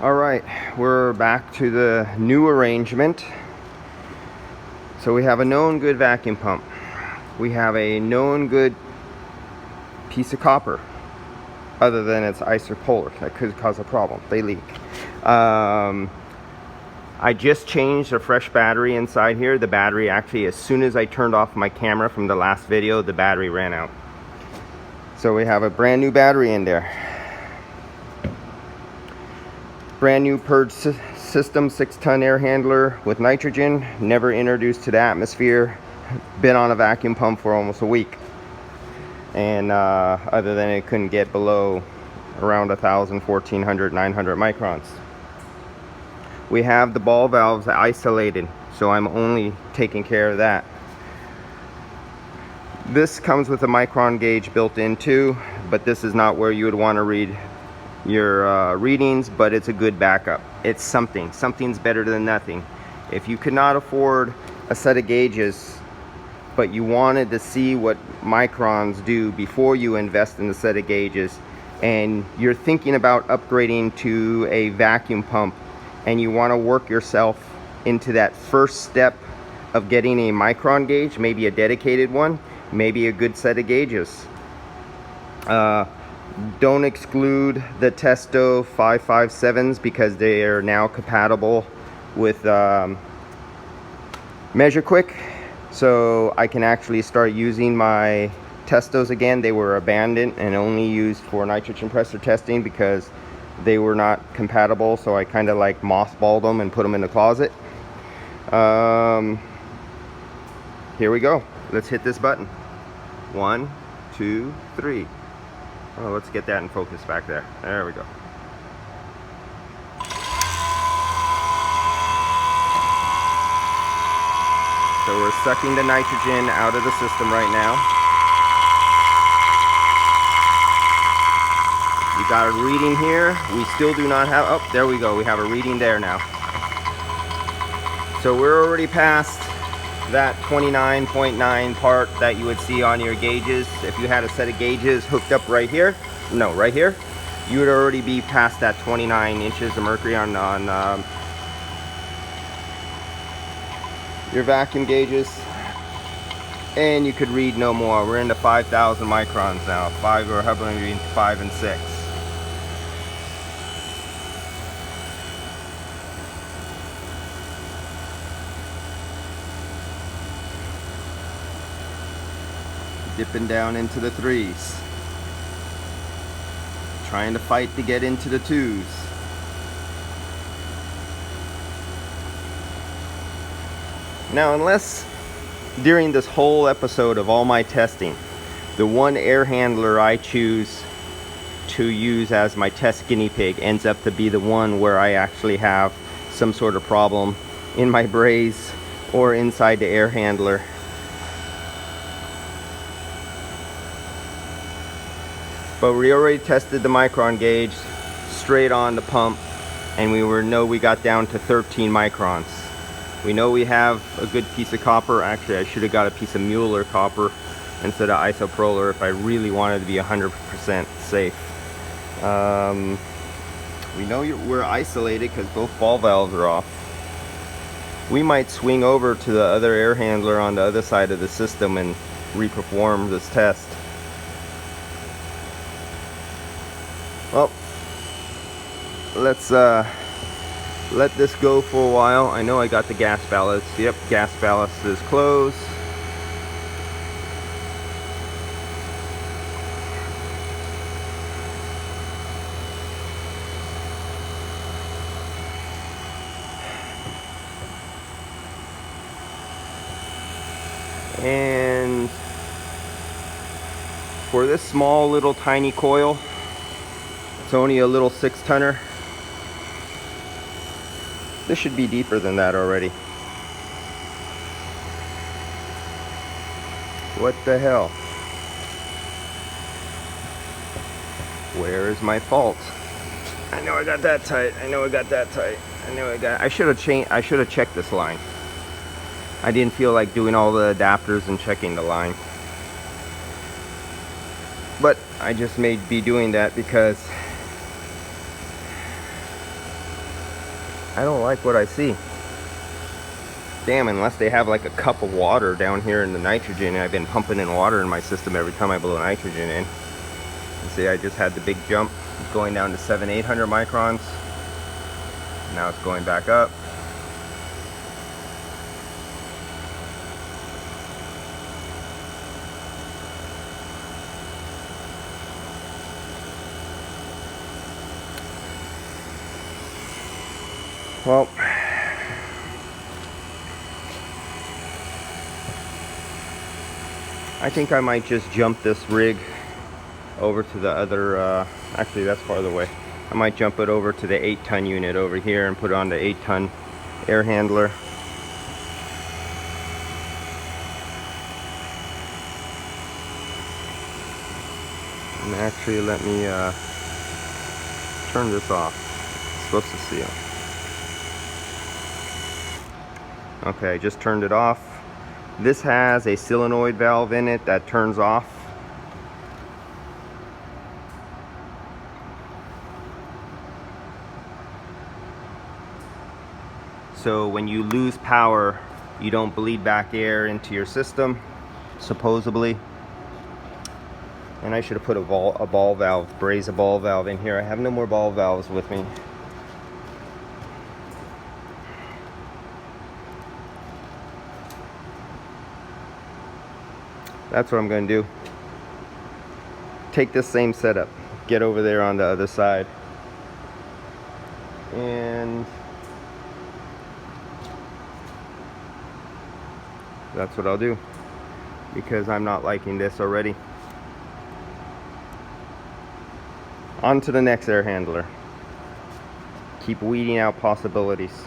All right, we're back to the new arrangement. So we have a known good vacuum pump. We have a known good piece of copper, other than it's isopolar. That could cause a problem. They leak. I just changed a fresh battery inside here. The battery actually, as soon as I turned off my camera from the last video, the battery ran out. So we have a brand new battery in there. Brand new purge system, 6-ton air handler with nitrogen, never introduced to the atmosphere. Been on a vacuum pump for almost a week, and other than it couldn't get below around 1,000, 1,400, 900 microns. We have the ball valves isolated, so I'm only taking care of that. This comes with a micron gauge built in too, but this is not where you would want to read your readings, but it's a good backup. It's something's better than nothing. If you could not afford a set of gauges, but you wanted to see what microns do before you invest in the set of gauges, and you're thinking about upgrading to a vacuum pump, and you want to work yourself into that first step of getting a micron gauge, maybe a dedicated one, maybe a good set of gauges. Don't exclude the Testo 557s because they are now compatible with MeasureQuick, so I can actually start using my Testos again. They were abandoned and only used for nitrogen pressure testing because they were not compatible, so I kind of like mothballed them and put them in the closet. Here we go. Let's hit this button. 1, 2, 3. Oh, let's get that in focus back there. There we go. So we're sucking the nitrogen out of the system right now. You got a reading here. We still do not have, oh, there we go. We have a reading there now. So we're already past that 29.9 part that you would see on your gauges. If you had a set of gauges hooked up right here, no, right here, you would already be past that 29 inches of mercury on your vacuum gauges, and you could read no more. We're into 5,000 microns now. We're hovering between 5 and 6. Dipping down into the 3s. Trying to fight to get into the 2s. Now, unless during this whole episode of all my testing, the one air handler I choose to use as my test guinea pig ends up to be the one where I actually have some sort of problem in my braze or inside the air handler, but we already tested the micron gauge straight on the pump, and we got down to 13 microns. We know we have a good piece of copper. Actually, I should have got a piece of Mueller copper instead of isopolar if I really wanted to be 100% safe. We know we're isolated because both ball valves are off. We might swing over to the other air handler on the other side of the system and reperform this test. Well, let's let this go for a while. I know I got the gas ballast. Yep, gas ballast is closed. And for this small little tiny coil, it's only a little 6-tonner. This should be deeper than that already. What the hell? Where is my fault? I know I got that tight. I know I got that tight. I should have checked this line. I didn't feel like doing all the adapters and checking the line. But I just may be doing that because I don't like what I see. Damn, unless they have like a cup of water down here in the nitrogen, and I've been pumping in water in my system every time I blow nitrogen in. You see, I just had the big jump going down to 700-800 microns. Now it's going back up. Well, I think I might just jump this rig over to the other, actually that's farther away. I might jump it over to the 8-ton unit over here and put it on the 8-ton air handler. And actually let me turn this off. It's supposed to seal. Okay, I just turned it off. This has a solenoid valve in it that turns off. So when you lose power, you don't bleed back air into your system, supposedly. And I should have put a ball valve, braze a ball valve in here. I have no more ball valves with me. That's what I'm going to do. Take this same setup, get over there on the other side, and that's what I'll do, because I'm not liking this already. On to the next air handler. Keep weeding out possibilities.